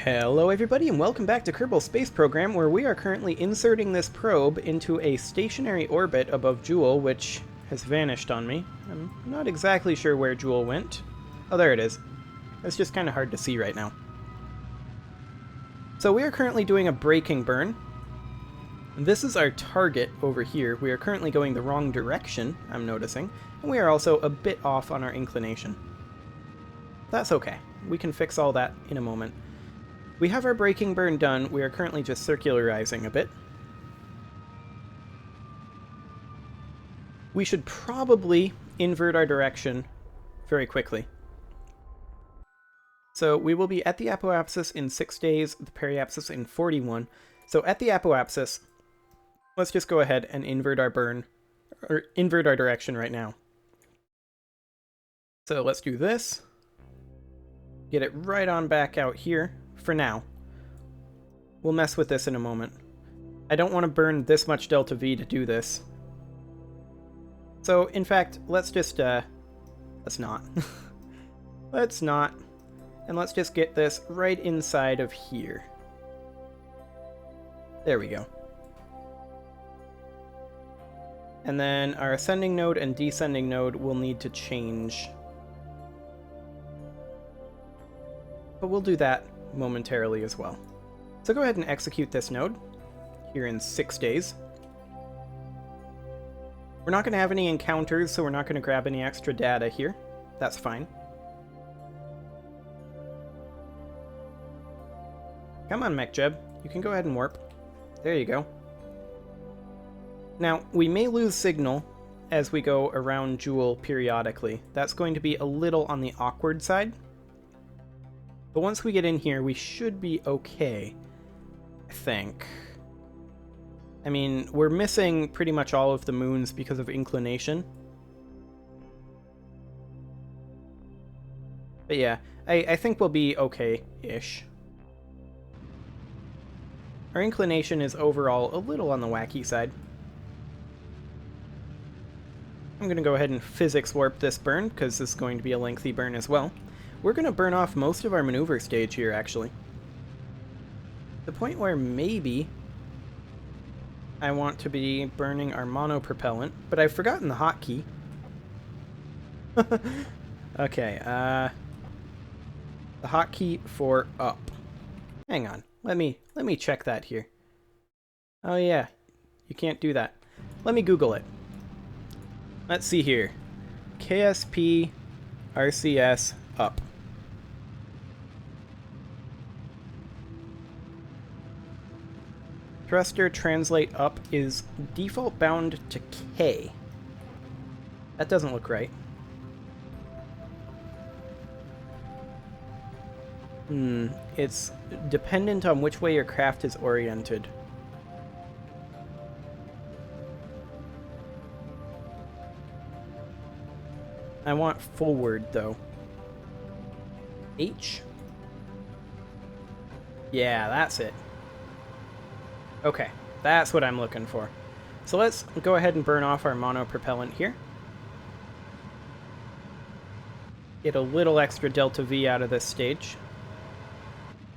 Hello everybody and welcome back to Kerbal Space Program, where we are currently inserting this probe into a stationary orbit above Jewel, which has vanished on me. I'm not exactly sure where Jewel went. Oh, there it is. It's just kind of hard to see right now. So we are currently doing a braking burn. This is our target over here. We are currently going the wrong direction, I'm noticing, and we are also a bit off on our inclination. That's okay. We can fix all that in a moment. We have our braking burn done. We are currently just circularizing a bit. We should probably invert our direction very quickly. So we will be at the apoapsis in 6 days, the periapsis in 41. So at the apoapsis, let's just go ahead and invert our burn, or invert our direction right now. So let's do this. Get it right on back out here for now. We'll mess with this in a moment. I don't want to burn this much delta V to do this. So in fact, let's just, let's not. Let's not. And let's just get this right inside of here. There we go. And then our ascending node and descending node will need to change. But we'll do that momentarily as well. So go ahead and execute this node here in 6 days. We're not going to have any encounters, so we're not going to grab any extra data here. That's fine. Come on, MechJeb. You can go ahead and warp. There you go. Now, we may lose signal as we go around Jewel periodically. That's going to be a little on the awkward side. But once we get in here, we should be okay, I think. I mean, we're missing pretty much all of the moons because of inclination. But yeah, I think we'll be okay-ish. Our inclination is overall a little on the wacky side. I'm going to go ahead and physics warp this burn, because this is going to be a lengthy burn as well. We're going to burn off most of our maneuver stage here, actually. The point where maybe I want to be burning our monopropellant, but I've forgotten the hotkey. Okay, the hotkey for up. Hang on, let me check that here. Oh yeah, you can't do that. Let me Google it. Let's see here. KSP RCS up. Thruster translate up is default bound to K. That doesn't look right. It's dependent on which way your craft is oriented. I want forward, though. H? Yeah, that's it. Okay, that's what I'm looking for. So let's go ahead and burn off our monopropellant here. Get a little extra delta V out of this stage.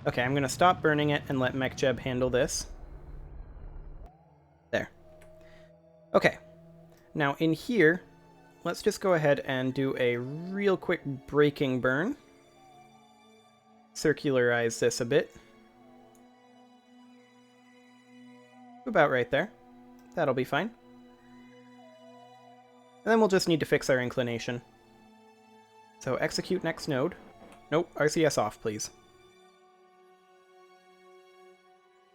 Okay, I'm going to stop burning it and let MechJeb handle this. There. Okay. Now in here, let's just go ahead and do a real quick braking burn. Circularize this a bit. About right there. That'll be fine. And then we'll just need to fix our inclination. So execute next node. Nope, RCS off, please.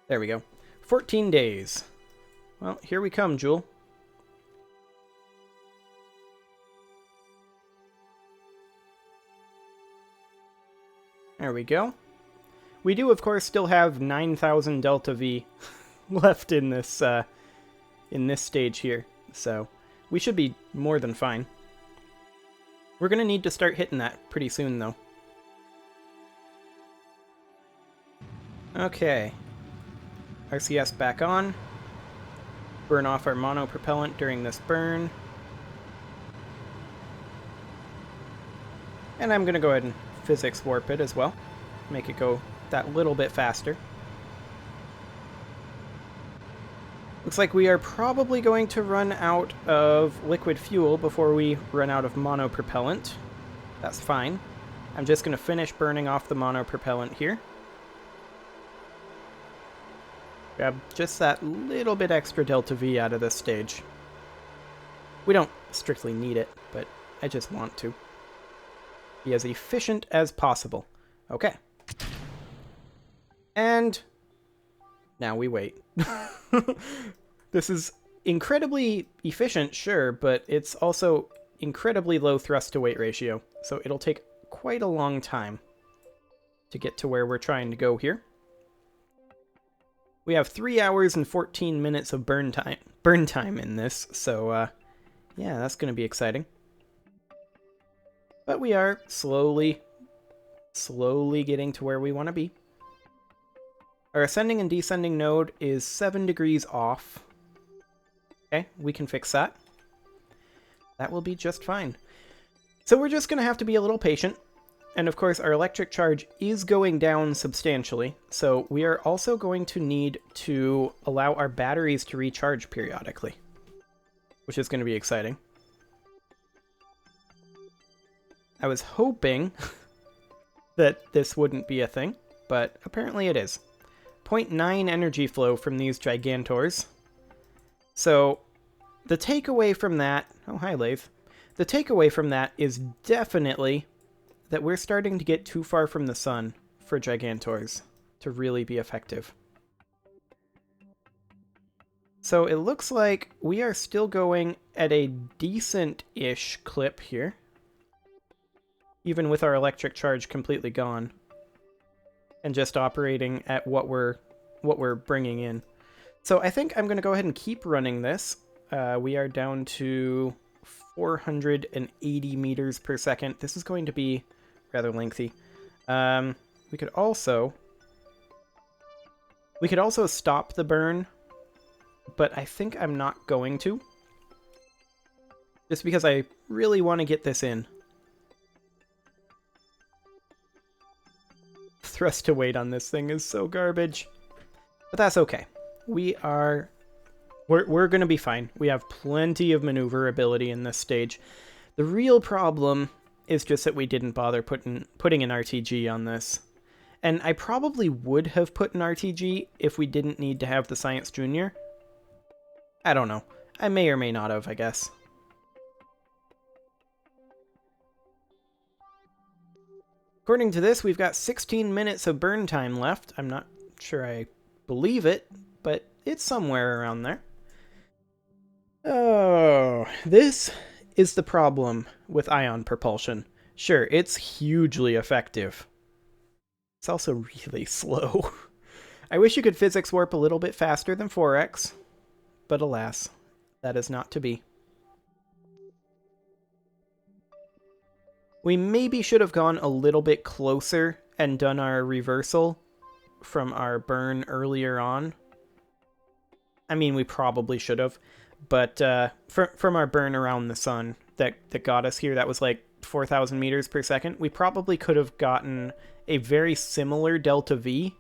There we go. 14 days. Well, here we come, Jewel. There we go. We do, of course, still have 9,000 delta V left in this stage here, so we should be more than fine. We're gonna need to start hitting that pretty soon, though. Okay. RCS back on. Burn off our monopropellant during this burn. And I'm gonna go ahead and physics warp it as well. Make it go that little bit faster. Looks like we are probably going to run out of liquid fuel before we run out of monopropellant. That's fine. I'm just going to finish burning off the monopropellant here. Grab just that little bit extra delta V out of this stage. We don't strictly need it, but I just want to be as efficient as possible. Okay. And now we wait. This is incredibly efficient, sure, but it's also incredibly low thrust to weight ratio, so it'll take quite a long time to get to where we're trying to go here. We have 3 hours and 14 minutes of burn time in this, so yeah, that's going to be exciting. But we are slowly getting to where we want to be. Our ascending and descending node is 7 degrees off. Okay, we can fix that. That will be just fine. So we're just going to have to be a little patient. And of course, our electric charge is going down substantially. So we are also going to need to allow our batteries to recharge periodically, which is going to be exciting. I was hoping that this wouldn't be a thing, but apparently it is. 0.9 energy flow from these Gigantors. So the takeaway from that... Oh, hi, Lathe. The takeaway from that is definitely that we're starting to get too far from the sun for Gigantors to really be effective. So it looks like we are still going at a decent-ish clip here, even with our electric charge completely gone, and just operating at what we're bringing in. So I think I'm going to go ahead and keep running this. We are down to 480 meters per second. This is going to be rather lengthy. We could also stop the burn, but I think I'm not going to, just because I really want to get this in. Thrust to weight on this thing is so garbage. But that's okay. We're going to be fine. We have plenty of maneuverability in this stage. The real problem is just that we didn't bother putting an RTG on this. And I probably would have put an RTG if we didn't need to have the Science Junior. I don't know. I may or may not have, I guess. According to this, we've got 16 minutes of burn time left. I'm not sure I believe it, but it's somewhere around there. Oh, this is the problem with ion propulsion. Sure, it's hugely effective. It's also really slow. I wish you could physics warp a little bit faster than 4x, but alas, that is not to be. We maybe should have gone a little bit closer and done our reversal from our burn earlier on. I mean, we probably should have, but from our burn around the sun that got us here, that was like 4,000 meters per second. We probably could have gotten a very similar delta V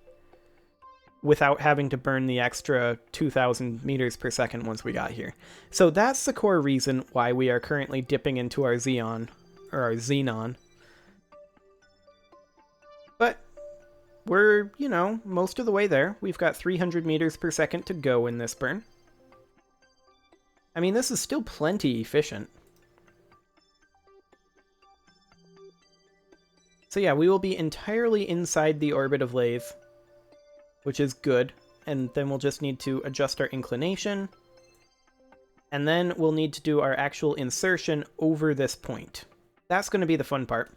without having to burn the extra 2,000 meters per second once we got here. So that's the core reason why we are currently dipping into our Xeon, or our Xenon. But we're, you know, most of the way there. We've got 300 meters per second to go in this burn. I mean, this is still plenty efficient. So yeah, we will be entirely inside the orbit of Lathe, which is good. And then we'll just need to adjust our inclination. And then we'll need to do our actual insertion over this point. That's going to be the fun part.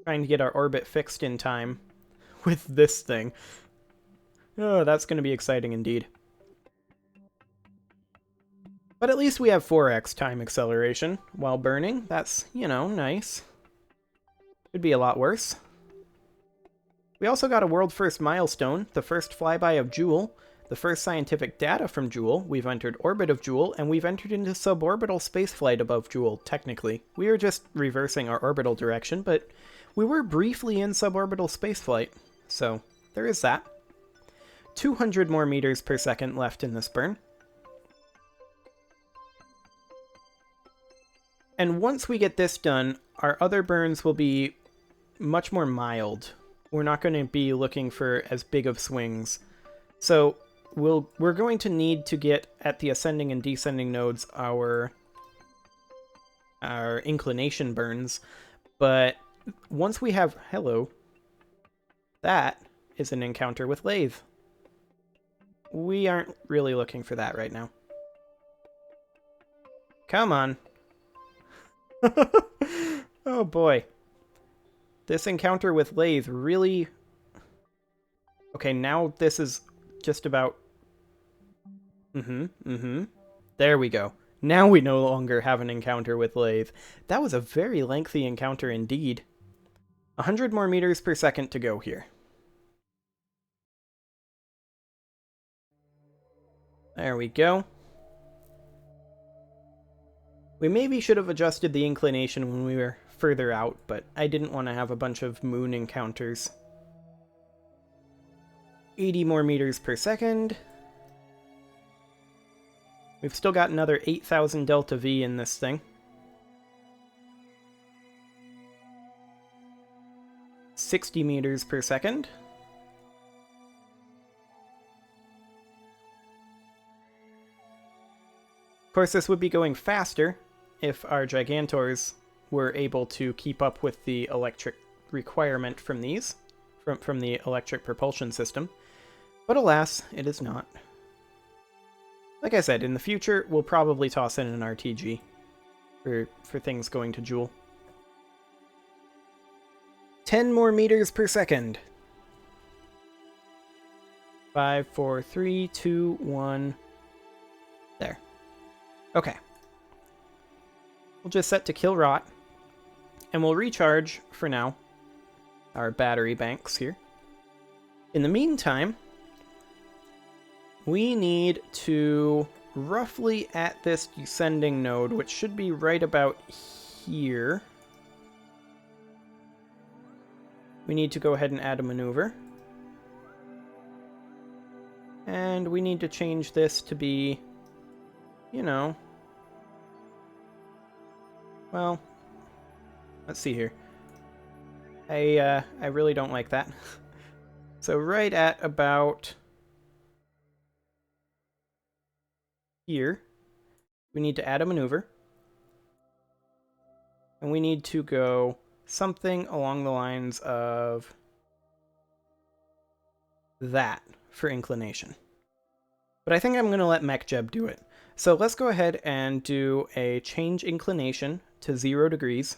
Trying to get our orbit fixed in time with this thing. Oh, that's going to be exciting indeed. But at least we have 4x time acceleration while burning. That's, you know, nice. Could be a lot worse. We also got a world first milestone, the first flyby of Jool, the first scientific data from Jool. We've entered orbit of Jool, and we've entered into suborbital spaceflight above Jool, technically. We are just reversing our orbital direction, but we were briefly in suborbital spaceflight, so there is that. 200 more meters per second left in this burn. And once we get this done, our other burns will be much more mild. We're not going to be looking for as big of swings. So we're going to need to get at the ascending and descending nodes our inclination burns. But once we have... Hello. That is an encounter with Lathe. We aren't really looking for that right now. Come on. Oh boy. This encounter with Lathe really... Okay, now this is just about... There we go. Now we no longer have an encounter with Lathe. That was a very lengthy encounter indeed. 100 more meters per second to go here. There we go. We maybe should have adjusted the inclination when we were further out, but I didn't want to have a bunch of moon encounters. 80 more meters per second. We've still got another 8,000 delta V in this thing. 60 meters per second. Of course, this would be going faster if our Gigantors were able to keep up with the electric requirement from these, from the electric propulsion system. But alas, it is not. Like I said, in the future, we'll probably toss in an RTG for things going to Joule. 10 more meters per second. 5, 4, 3, 2, 1. There. Okay. We'll just set to kill rot. And we'll recharge, for now, our battery banks here. In the meantime, we need to, roughly at this descending node, which should be right about here, we need to go ahead and add a maneuver. And we need to change this to be, you know, well, let's see here. I really don't like that. So right at about here, we need to add a maneuver. And we need to go something along the lines of that for inclination. But I think I'm going to let MechJeb do it. So let's go ahead and do a change inclination to 0 degrees.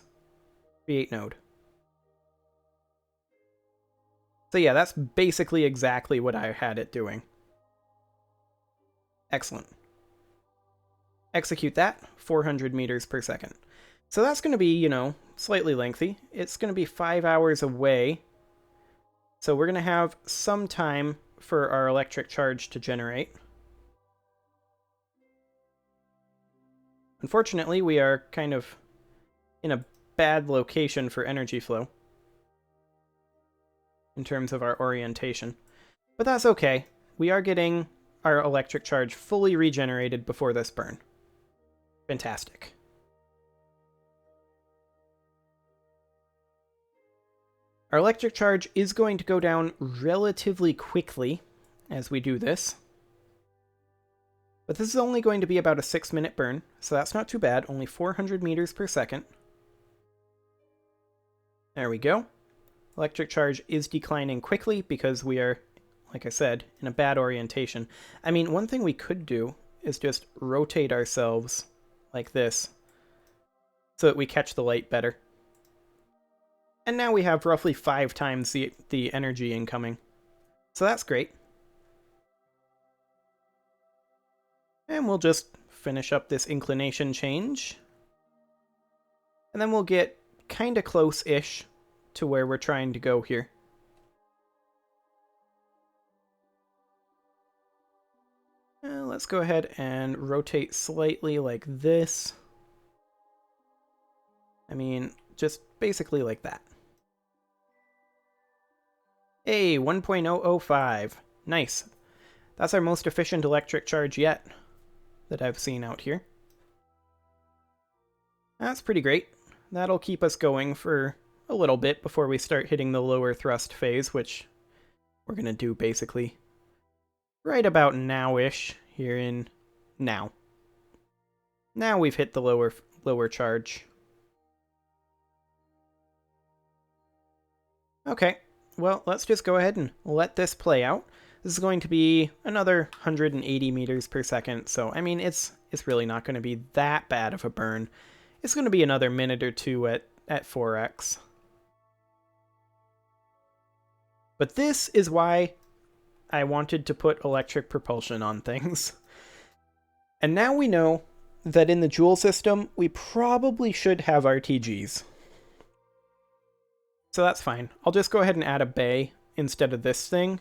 Create node. So yeah, that's basically exactly what I had it doing. Excellent. Execute that, 400 meters per second. So that's going to be, you know, slightly lengthy. It's going to be 5 hours away. So we're going to have some time for our electric charge to generate. Unfortunately, we are kind of in a bad location for energy flow in terms of our orientation. But that's okay. We are getting our electric charge fully regenerated before this burn. Fantastic. Our electric charge is going to go down relatively quickly as we do this. But this is only going to be about a 6-minute burn, so that's not too bad. Only 400 meters per second. There we go. Electric charge is declining quickly because we are, like I said, in a bad orientation. I mean, one thing we could do is just rotate ourselves like this so that we catch the light better. And now we have roughly 5 times the energy incoming. So that's great. And we'll just finish up this inclination change. And then we'll get kind of close-ish to where we're trying to go here. Let's go ahead and rotate slightly like this. I mean, just basically like that. Hey, 1.005. Nice. That's our most efficient electric charge yet that I've seen out here. That's pretty great. That'll keep us going for a little bit before we start hitting the lower thrust phase, which we're going to do basically right about now-ish here in now. Now we've hit the lower charge. Okay, well, let's just go ahead and let this play out. This is going to be another 180 meters per second, so I mean, it's really not going to be that bad of a burn. It's going to be another minute or two at 4x. But this is why I wanted to put electric propulsion on things. And now we know that in the Joule system, we probably should have RTGs. So that's fine. I'll just go ahead and add a bay instead of this thing.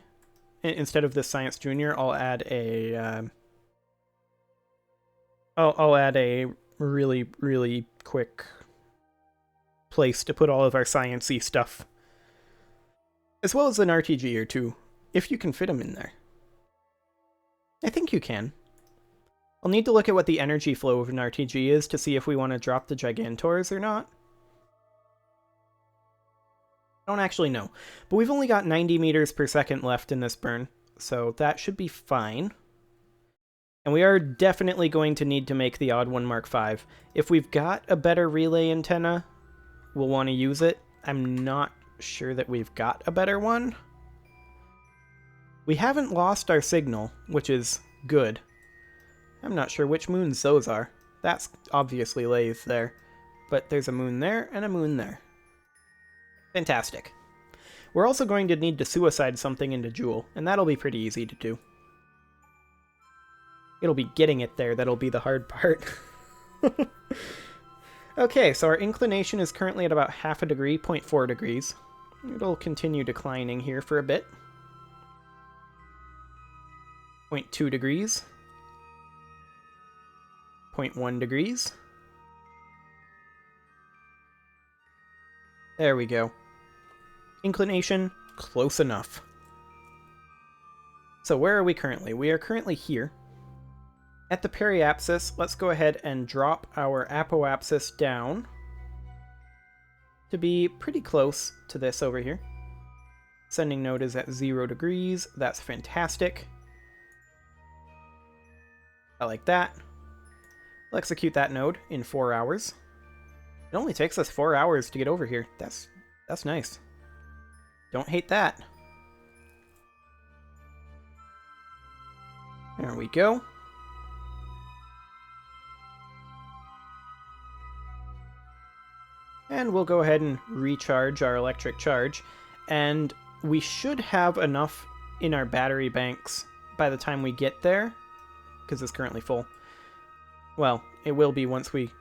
Instead of this Science Junior, I'll add a... I'll add a really, really quick place to put all of our science-y stuff. As well as an RTG or two, if you can fit them in there. I think you can. I'll need to look at what the energy flow of an RTG is to see if we want to drop the Gigantors or not. I don't actually know. But we've only got 90 meters per second left in this burn, so that should be fine. And we are definitely going to need to make the Odd One Mark V. If we've got a better relay antenna, we'll want to use it. I'm not sure that we've got a better one. We haven't lost our signal, which is good. I'm not sure which moons those are. That's obviously Lathe there. But there's a moon there and a moon there. Fantastic. We're also going to need to suicide something into Joule, and that'll be pretty easy to do. It'll be getting it there that'll be the hard part. Okay, so our inclination is currently at about half a degree, 0.4 degrees. It'll continue declining here for a bit. 0.2 degrees. 0.1 degrees. There we go. Inclination, close enough. So where are we currently? We are currently here. At the periapsis, let's go ahead and drop our apoapsis down to be pretty close to this over here. Sending node is at 0 degrees. That's fantastic. I like that. We'll execute that node in 4 hours. It only takes us 4 hours to get over here. That's nice. Don't hate that. There we go. And we'll go ahead and recharge our electric charge. And we should have enough in our battery banks by the time we get there, because it's currently full. Well, it will be once we...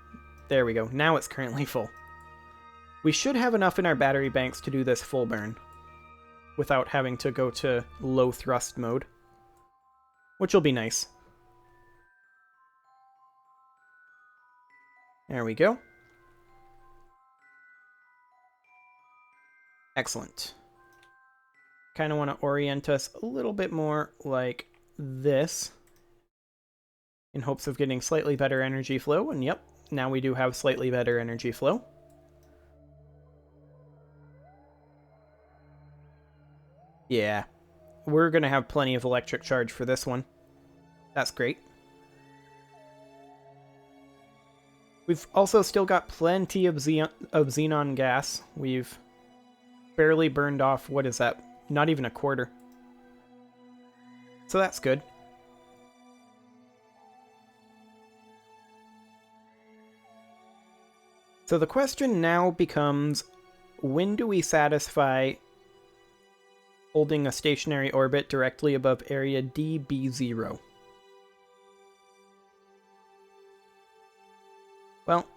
There we go. Now it's currently full. We should have enough in our battery banks to do this full burn without having to go to low thrust mode, which will be nice. There we go. Excellent. Kind of want to orient us a little bit more like this in hopes of getting slightly better energy flow, and yep, now we do have slightly better energy flow. Yeah, we're going to have plenty of electric charge for this one. That's great. We've also still got plenty of xenon gas. We've barely burned off, what is that? Not even a quarter. So that's good. So the question now becomes, when do we satisfy holding a stationary orbit directly above area DB0? Well,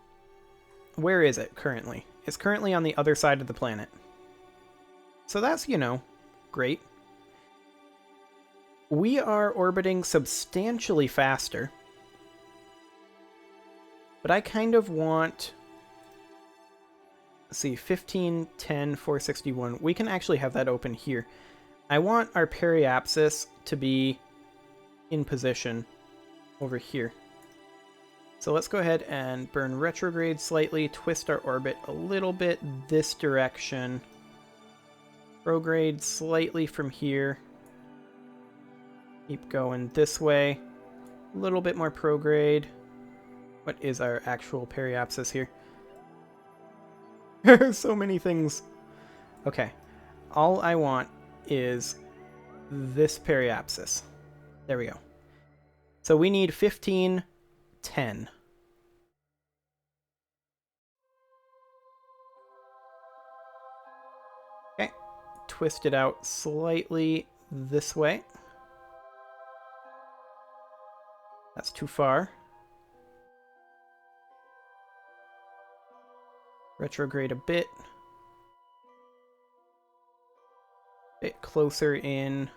where is it currently? It's currently on the other side of the planet. So that's, you know, great. We are orbiting substantially faster. But I kind of want... Let's see, 15, 10, 461. We can actually have that open here. I want our periapsis to be in position over here. So let's go ahead and burn retrograde slightly, twist our orbit a little bit this direction. Prograde slightly from here. Keep going this way. A little bit more prograde. What is our actual periapsis here? So many things. Okay. All I want is this periapsis. There we go. So we need 15, 10. Okay. Twist it out slightly this way. That's too far. Retrograde a bit. Bit closer in.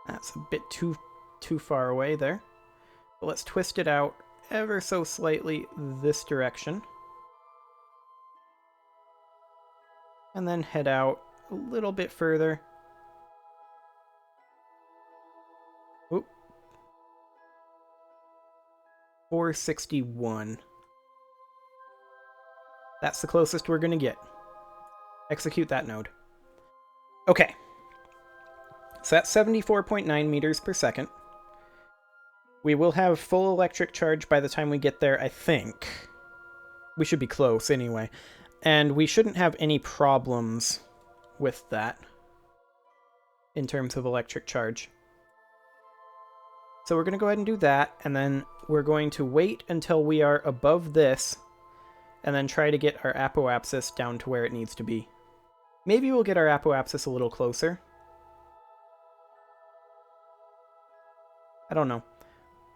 That's a bit too far away there. But let's twist it out ever so slightly this direction. And then head out a little bit further. Oop. 461. That's the closest we're going to get. Execute that node. Okay. So that's 74.9 meters per second. We will have full electric charge by the time we get there, I think. We should be close anyway. And we shouldn't have any problems with that in terms of electric charge. So we're going to go ahead and do that, and then we're going to wait until we are above this, and then try to get our apoapsis down to where it needs to be. Maybe we'll get our apoapsis a little closer. I don't know.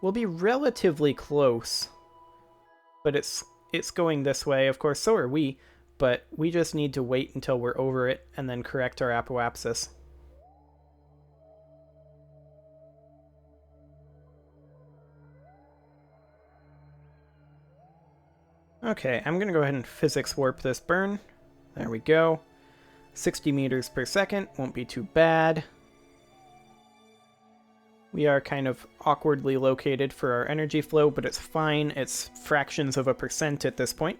We'll be relatively close, but it's going this way. Of course, so are we, but we just need to wait until we're over it and then correct our apoapsis. Okay, I'm going to go ahead and physics warp this burn. There we go. 60 meters per second, won't be too bad. We are kind of awkwardly located for our energy flow, but it's fine. It's fractions of a percent at this point.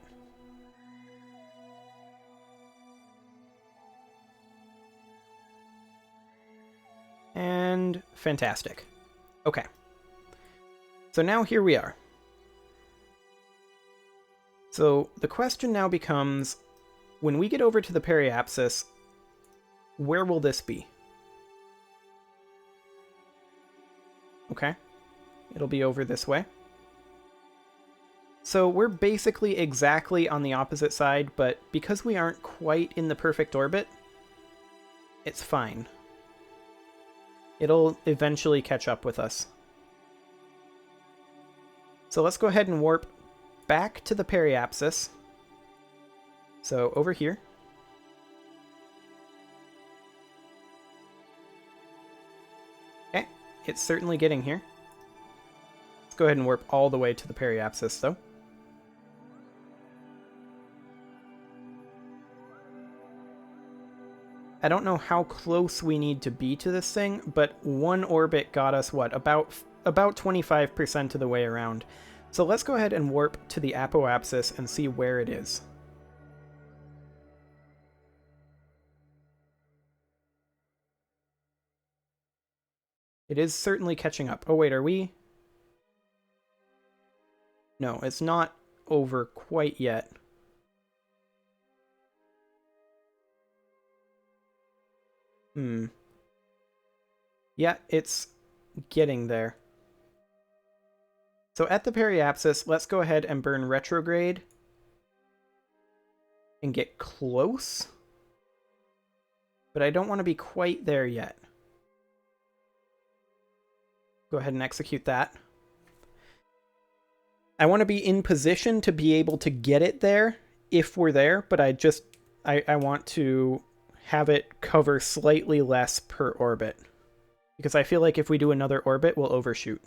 And fantastic. Okay. So now here we are. So the question now becomes, when we get over to the periapsis, where will this be? Okay, it'll be over this way. So we're basically exactly on the opposite side, but because we aren't quite in the perfect orbit, it's fine. It'll eventually catch up with us. So let's go ahead and warp back to the periapsis. So over here. Okay, it's certainly getting here. Let's go ahead and warp all the way to the periapsis, though. I don't know how close we need to be to this thing, but one orbit got us, what, about 25% of the way around. So let's go ahead and warp to the apoapsis and see where it is. It is certainly catching up. Oh wait, are we? No, it's not over quite yet. Yeah, it's getting there. So at the periapsis, let's go ahead and burn retrograde and get close. But I don't want to be quite there yet. Go ahead and execute that. I want to be in position to be able to get it there if we're there, but I want to have it cover slightly less per orbit. Because I feel like if we do another orbit, we'll overshoot.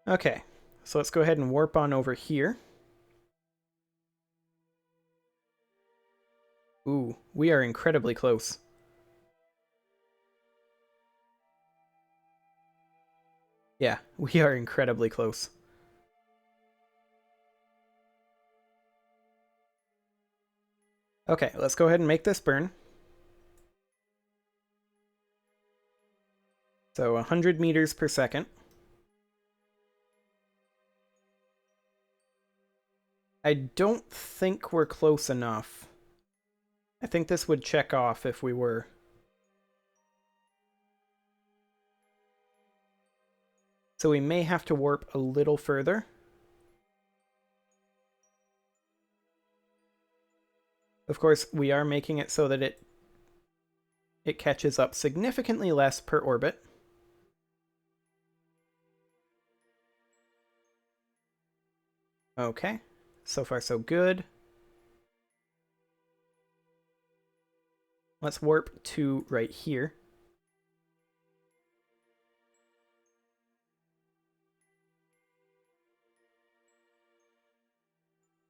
Okay, so let's go ahead and warp on over here. Ooh, we are incredibly close. Yeah, we are incredibly close. Okay, let's go ahead and make this burn. So 100 meters per second. I don't think we're close enough. I think this would check off if we were. So we may have to warp a little further. Of course, we are making it so that it catches up significantly less per orbit. Okay, so far so good. Let's warp to right here.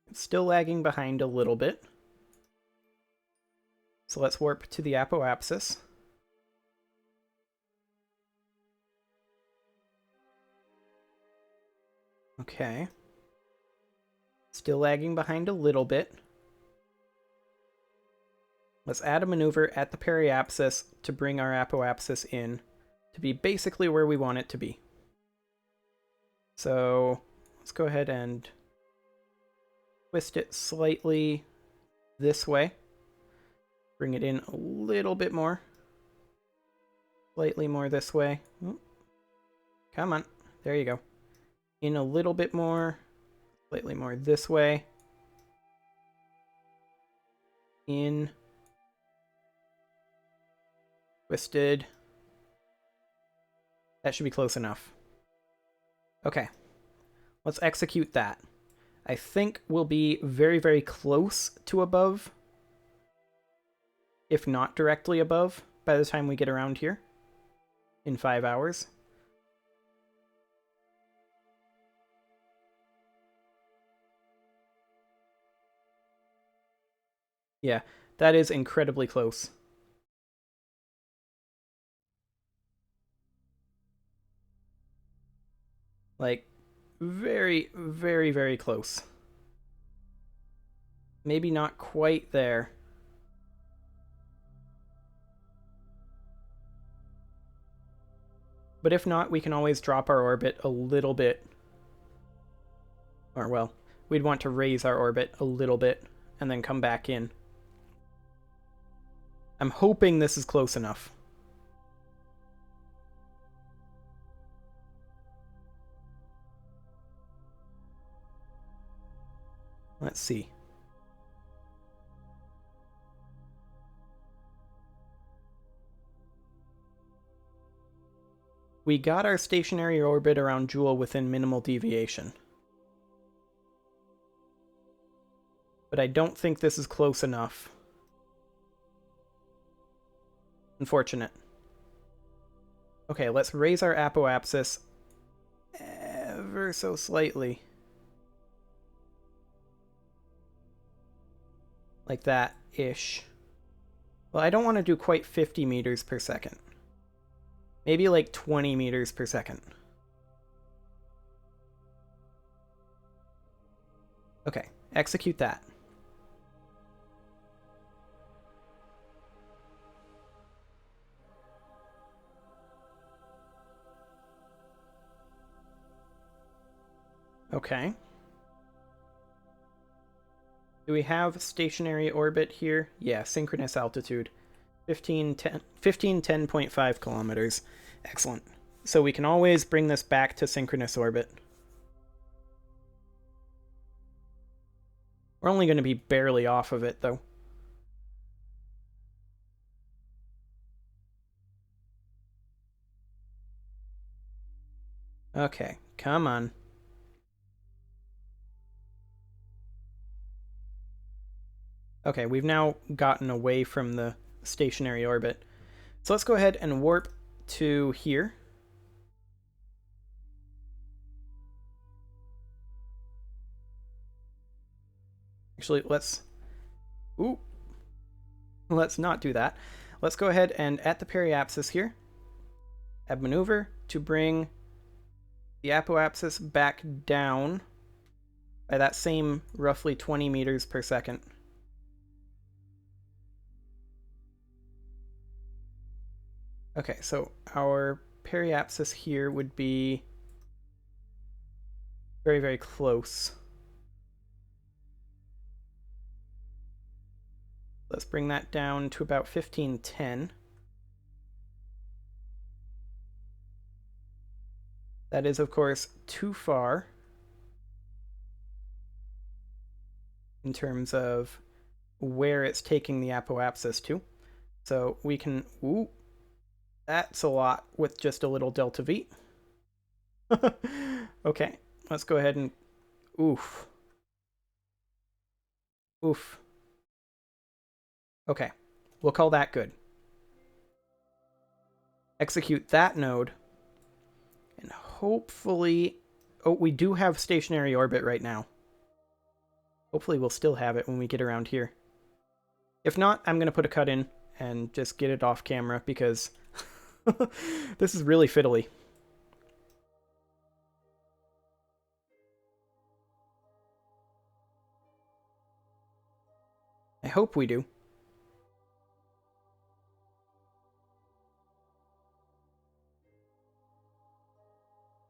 It's still lagging behind a little bit. So let's warp to the apoapsis. Okay. Still lagging behind a little bit. Let's add a maneuver at the periapsis to bring our apoapsis in to be basically where we want it to be. So let's go ahead and twist it slightly this way. Bring it in a little bit more. Slightly more this way. Ooh. Come on. There you go. In a little bit more. Slightly more this way. In. Twisted. That should be close enough. Okay. Let's execute that. I think we'll be very, very close to above. If not directly above, by the time we get around here. In 5 hours. Yeah, that is incredibly close. Like, very, very, very close. Maybe not quite there. But if not, we can always drop our orbit a little bit. Or, well, we'd want to raise our orbit a little bit and then come back in. I'm hoping this is close enough. Let's see. We got our stationary orbit around Joule within minimal deviation. But I don't think this is close enough. Unfortunate. Okay, let's raise our apoapsis ever so slightly. Like that-ish. Well, I don't want to do quite 50 meters per second. Maybe like 20 meters per second. Okay, execute that. Okay. Do we have stationary orbit here? Yeah, synchronous altitude. 10.5 kilometers. Excellent. So we can always bring this back to synchronous orbit. We're only going to be barely off of it, though. Okay, come on. Okay, we've now gotten away from the stationary orbit. So let's go ahead and warp to here. Actually, let's... Ooh. Let's not do that. Let's go ahead and at the periapsis here, have maneuver to bring the apoapsis back down by that same roughly 20 meters per second. Okay, so our periapsis here would be very, very close. Let's bring that down to about 1510. That is, of course, too far in terms of where it's taking the apoapsis to. So we can... Ooh, that's a lot with just a little delta V. Okay, let's go ahead and... Oof. Oof. Okay, we'll call that good. Execute that node. And hopefully... Oh, we do have stationary orbit right now. Hopefully we'll still have it when we get around here. If not, I'm going to put a cut in and just get it off camera because this is really fiddly. I hope we do.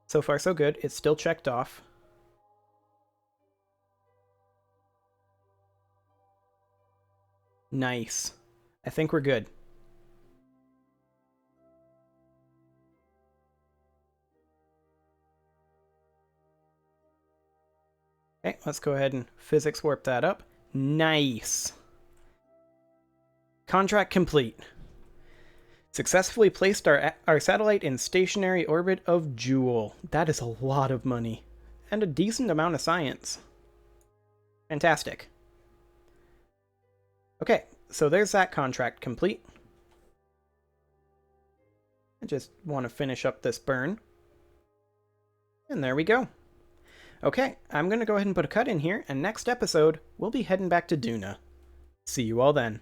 So far, so good. It's still checked off. Nice. I think we're good. Okay, let's go ahead and physics warp that up. Nice. Contract complete. Successfully placed our satellite in stationary orbit of Jool. That is a lot of money. And a decent amount of science. Fantastic. Okay, so there's that contract complete. I just want to finish up this burn. And there we go. Okay, I'm going to go ahead and put a cut in here, and next episode, we'll be heading back to Duna. See you all then.